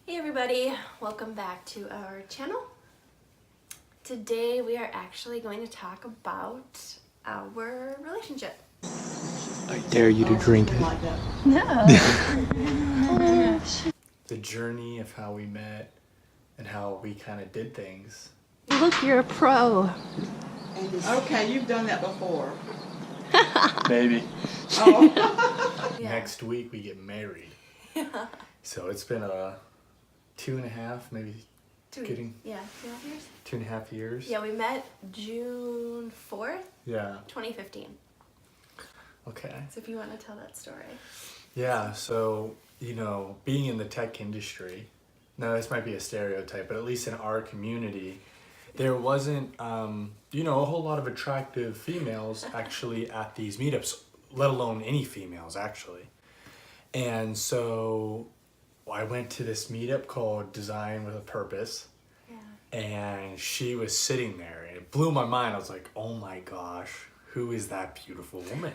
Hey everybody, welcome back to our channel. Today we are actually going to talk about our relationship. I dare you to drink it. No. The journey of how we met and how we kind of did things. Look, you're a pro. Okay, you've done that before. Maybe. Oh. Yeah. Next week we get married. Yeah. So it's been a 2.5, maybe kidding. Yeah, 2.5 years. 2.5 years. Yeah, we met June 4th, Yeah. 2015. Okay. So if you want to tell that story. Yeah, so, being in the tech industry, now this might be a stereotype, but at least in our community, there wasn't, a whole lot of attractive females actually at these meetups, let alone any females actually. And so I went to this meetup called Design with a Purpose. Yeah. And she was sitting there and it blew my mind. I was like, oh my gosh, who is that beautiful woman?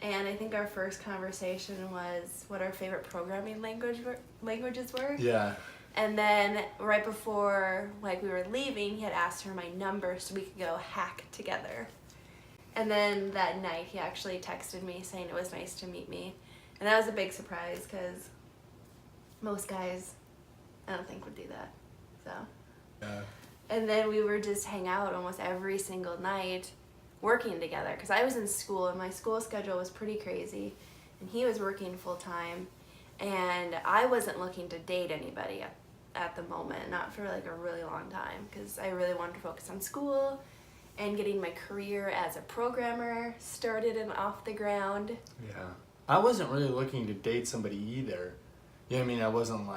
And I think our first conversation was what our favorite programming languages were. Yeah. And then right before we were leaving, he had asked her my number so we could go hack together. And then that night he actually texted me saying it was nice to meet me. And that was a big surprise because most guys, I don't think, would do that. So. Yeah. And then we would just hang out almost every single night working together because I was in school and my school schedule was pretty crazy and he was working full time and I wasn't looking to date anybody at the moment, not for a really long time because I really wanted to focus on school and getting my career as a programmer started and off the ground. Yeah. I wasn't really looking to date somebody either. You know what I mean? I wasn't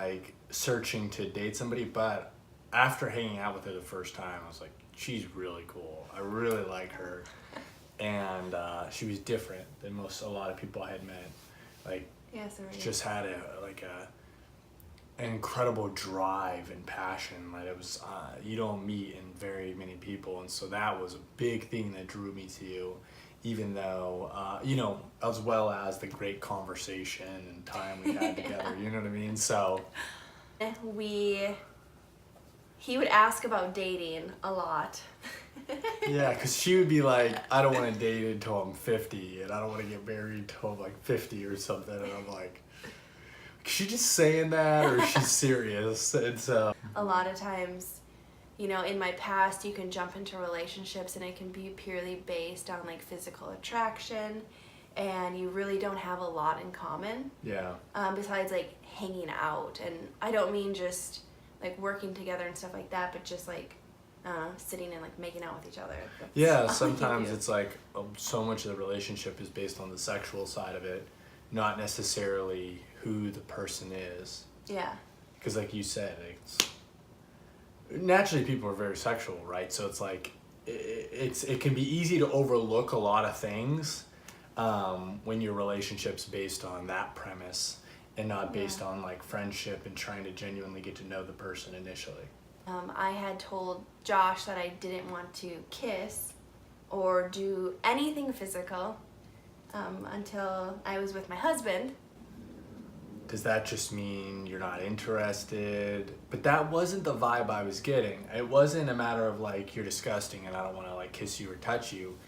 searching to date somebody, but after hanging out with her the first time, I was like, she's really cool. I really like her. And she was different than a lot of people I had met. Yes, she just had an incredible drive and passion. It was you don't meet in very many people, and so that was a big thing that drew me to you. Even though, as well as the great conversation and time we had together, you know what I mean? So he would ask about dating a lot. yeah, because she would be like, I don't want to date until I'm 50, and I don't want to get married until I'm 50 or something. And I'm like, is she just saying that, or is she serious? And so a lot of times, in my past, you can jump into relationships and it can be purely based on physical attraction and you really don't have a lot in common. Yeah. Besides hanging out. And I don't mean just working together and stuff like that, but just sitting and making out with each other. That's yeah, all sometimes you do. it's so much of the relationship is based on the sexual side of it, not necessarily who the person is. Yeah. Because like you said, naturally people are very sexual, right? So it can be easy to overlook a lot of things when your relationship's based on that premise and not based on friendship and trying to genuinely get to know the person initially. I had told Josh that I didn't want to kiss or do anything physical until I was with my husband. Does that just mean you're not interested? But that wasn't the vibe I was getting. It wasn't a matter of you're disgusting and I don't want to kiss you or touch you.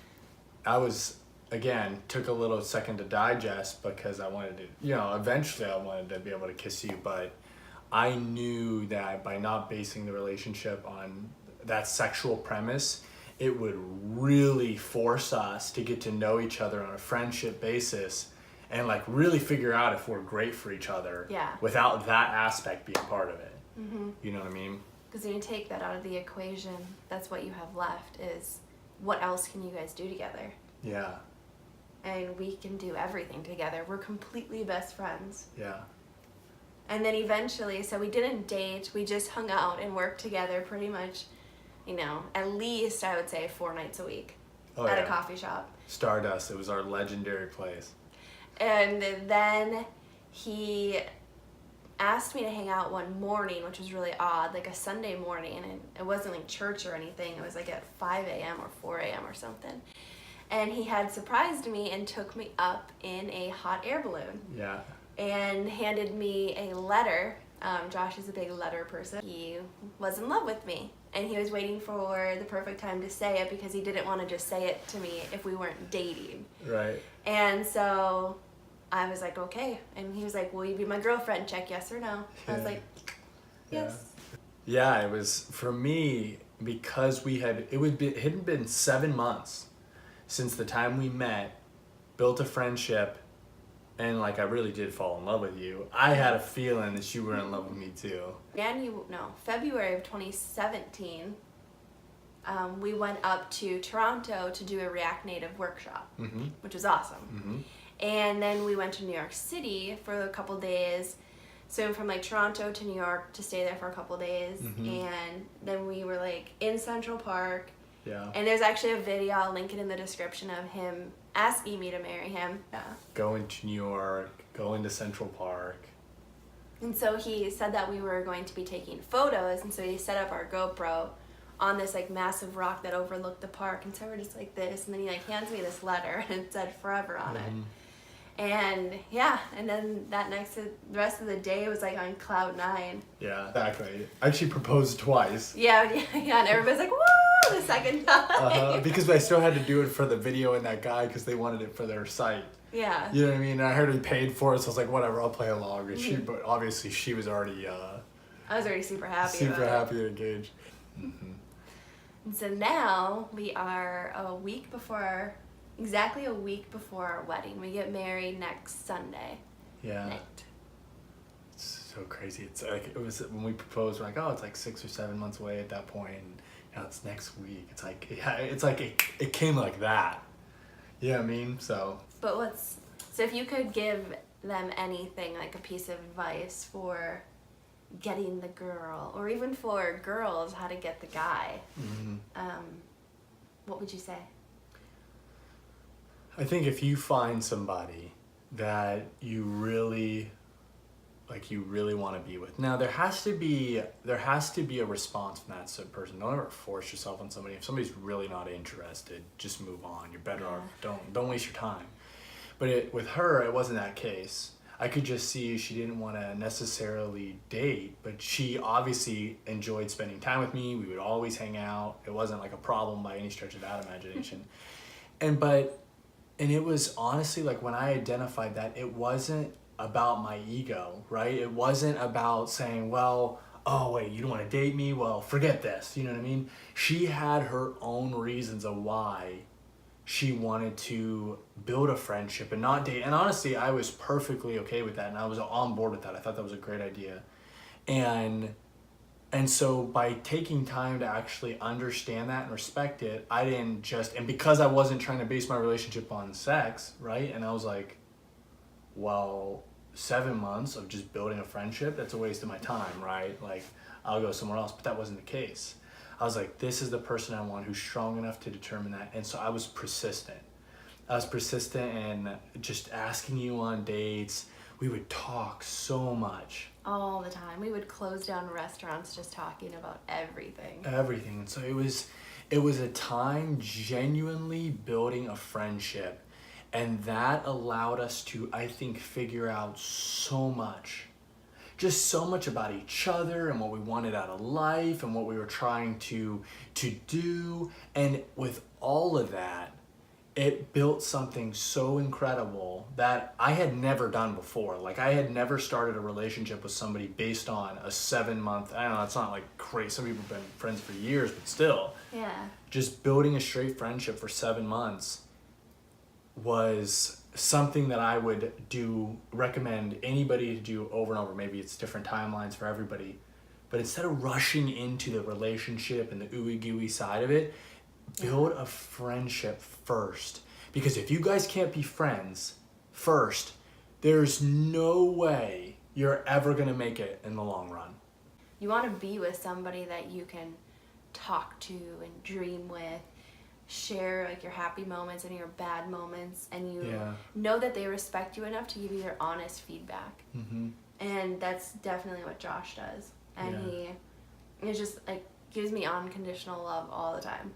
I was, again, took a little second to digest because I wanted to, eventually I wanted to be able to kiss you, but I knew that by not basing the relationship on that sexual premise, it would really force us to get to know each other on a friendship basis and really figure out if we're great for each other. Yeah. Without that aspect being part of it. Mm-hmm. You know what I mean? Because when you take that out of the equation, that's what you have left is what else can you guys do together? Yeah. And we can do everything together. We're completely best friends. Yeah. And then eventually, so we didn't date, we just hung out and worked together pretty much, at least I would say 4 nights a week at a coffee shop. Stardust, it was our legendary place. And then he asked me to hang out one morning, which was really odd, a Sunday morning, and it wasn't church or anything. It was at 5 a.m. or 4 a.m. or something. And he had surprised me and took me up in a hot air balloon. Yeah. and handed me a letter. Josh is a big letter person. He was in love with me, and he was waiting for the perfect time to say it because he didn't want to just say it to me if we weren't dating. Right. And so I was like, okay. And he was like, will you be my girlfriend? Check yes or no. I was like, yes. Yeah, it was for me because it had been 7 months since the time we met, built a friendship, and like I really did fall in love with you. I had a feeling that you were in love with me too. February of 2017, we went up to Toronto to do a React Native workshop, which was awesome. And then we went to New York City for a couple days. So from like Toronto to New York to stay there for a couple days. And then we were like in Central Park. Yeah. And there's actually a video, I'll link it in the description, of him asking me to marry him. Yeah. Going to New York, going to Central Park. And so he said that we were going to be taking photos, and so he set up our GoPro on this like massive rock that overlooked the park, and so we're just like this, and then he like hands me this letter and it said forever on it. And yeah, and then the rest of the day was like on cloud 9. Yeah, exactly. I actually proposed twice. Yeah, and everybody's like, whoa, the second time. Because I still had to do it for the video and that guy because they wanted it for their site. Yeah. You know what I mean? And I heard he paid for it, so I was like, whatever, I'll play along. And but obviously she was already I was already super happy and engaged. And so now we are exactly a week before our wedding. We get married next Sunday. Yeah. Night. It's so crazy. It's like it was when we proposed. We're like, oh, it's like 6 or 7 months away at that point. And now it's next week. It's like it came like that. You know what I mean? So. But so if you could give them anything, like a piece of advice for getting the girl, or even for girls how to get the guy, what would you say? I think if you find somebody that you really want to be with. Now there has to be a response from that said person. Don't ever force yourself on somebody. If somebody's really not interested, just move on. You're better off. Don't waste your time. But with her, it wasn't that case. I could just see she didn't want to necessarily date, but she obviously enjoyed spending time with me. We would always hang out. It wasn't like a problem by any stretch of that imagination. And it was honestly like when I identified that, it wasn't about my ego, right? It wasn't about saying, well, oh wait, you don't want to date me? Well, forget this. You know what I mean? She had her own reasons of why she wanted to build a friendship and not date. And honestly, I was perfectly okay with that, and I was on board with that. I thought that was a great idea. And so by taking time to actually understand that and respect it, I didn't just, and because I wasn't trying to base my relationship on sex, right? And I was like, well, 7 months of just building a friendship, that's a waste of my time, right? Like, I'll go somewhere else. But that wasn't the case. I was like, this is the person I want who's strong enough to determine that. And so I was persistent. And just asking you on dates. We would talk so much. All the time. We would close down restaurants just talking about everything. Everything. And so it was a time genuinely building a friendship. And that allowed us to, I think, figure out so much. Just so much about each other and what we wanted out of life and what we were trying to do. And with all of that, it built something so incredible that I had never done before. Like, I had never started a relationship with somebody based on a 7 month, I don't know, it's not like crazy. Some people have been friends for years, but still. Yeah. Just building a straight friendship for 7 months was something that I would recommend anybody to do over and over. Maybe it's different timelines for everybody. But instead of rushing into the relationship and the ooey gooey side of it, build a friendship first. Because if you guys can't be friends first, there's no way you're ever going to make it in the long run. You want to be with somebody that you can talk to and dream with, share like your happy moments and your bad moments, and you know that they respect you enough to give you their honest feedback. And that's definitely what Josh does. And he just like gives me unconditional love all the time.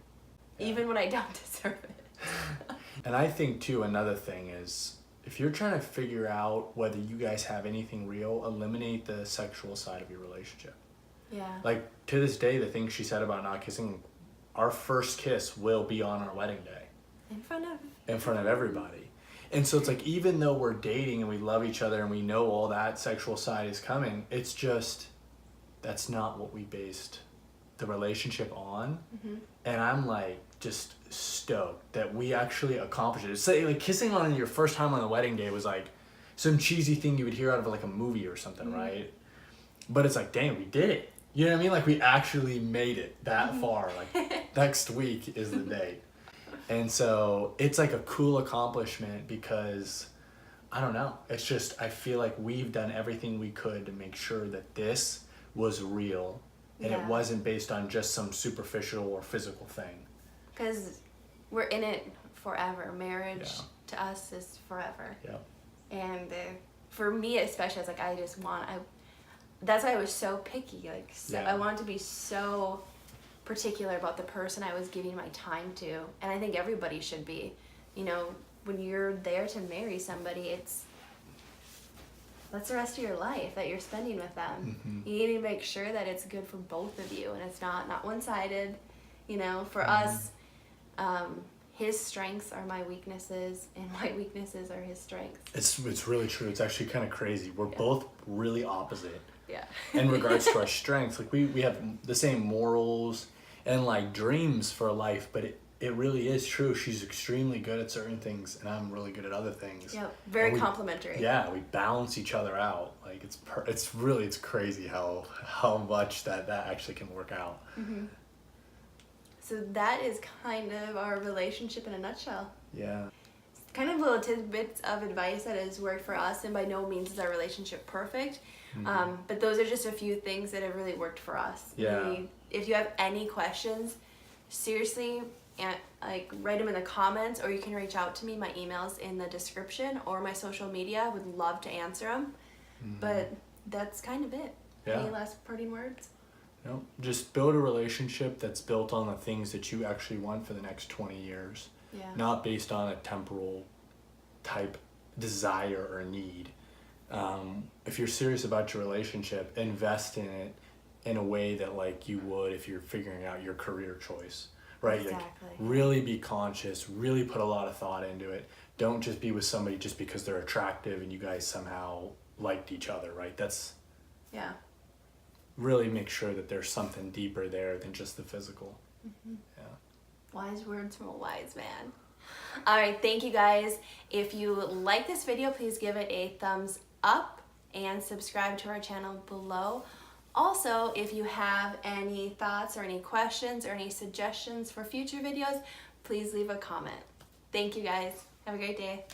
Even when I don't deserve it. And I think too, another thing is if you're trying to figure out whether you guys have anything real, eliminate the sexual side of your relationship. Yeah. Like, to this day, the thing she said about not kissing, our first kiss will be on our wedding day. In front of everybody. And so it's like, even though we're dating and we love each other and we know all that sexual side is coming, it's just, that's not what we based the relationship on. And I'm like, just stoked that we actually accomplished it. It's like kissing on your first time on the wedding day was like some cheesy thing you would hear out of like a movie or something, right? But it's like, dang, we did it. You know what I mean? Like, we actually made it that far. Like, next week is the date. And so it's like a cool accomplishment because, I don't know, it's just, I feel like we've done everything we could to make sure that this was real and it wasn't based on just some superficial or physical thing. Because we're in it forever. Marriage to us is forever. Yep. And for me especially, it's like, I just want, that's why I was so picky. Like, I wanted to be so particular about the person I was giving my time to. And I think everybody should be. You know, when you're there to marry somebody, that's the rest of your life that you're spending with them. You need to make sure that it's good for both of you and it's not one-sided. You know, for us, his strengths are my weaknesses and my weaknesses are his strengths. It's really true. It's actually kind of crazy. We're both really opposite. Yeah. In regards to our strengths, like we have the same morals and like dreams for life, but it really is true. She's extremely good at certain things and I'm really good at other things. Yeah, very complimentary. Yeah, we balance each other out. Like, it's crazy how much that actually can work out. So that is kind of our relationship in a nutshell. Yeah. Kind of little tidbits of advice that has worked for us, and by no means is our relationship perfect. But those are just a few things that have really worked for us. Yeah. If you have any questions, seriously, like, write them in the comments, or you can reach out to me. My email's in the description, or my social media. I would love to answer them. But that's kind of it. Yeah. Any last parting words? No, just build a relationship that's built on the things that you actually want for the next 20 years. Yeah. Not based on a temporal type desire or need. If you're serious about your relationship, invest in it in a way that like you would if you're figuring out your career choice, right? Exactly. Like, really be conscious, really put a lot of thought into it. Don't just be with somebody just because they're attractive and you guys somehow liked each other, right? Yeah. Really make sure that there's something deeper there than just the physical. Yeah. Wise words from a wise man. All right, thank you guys. If you like this video, please give it a thumbs up and subscribe to our channel below. Also, if you have any thoughts or any questions or any suggestions for future videos, please leave a comment. Thank you guys. Have a great day.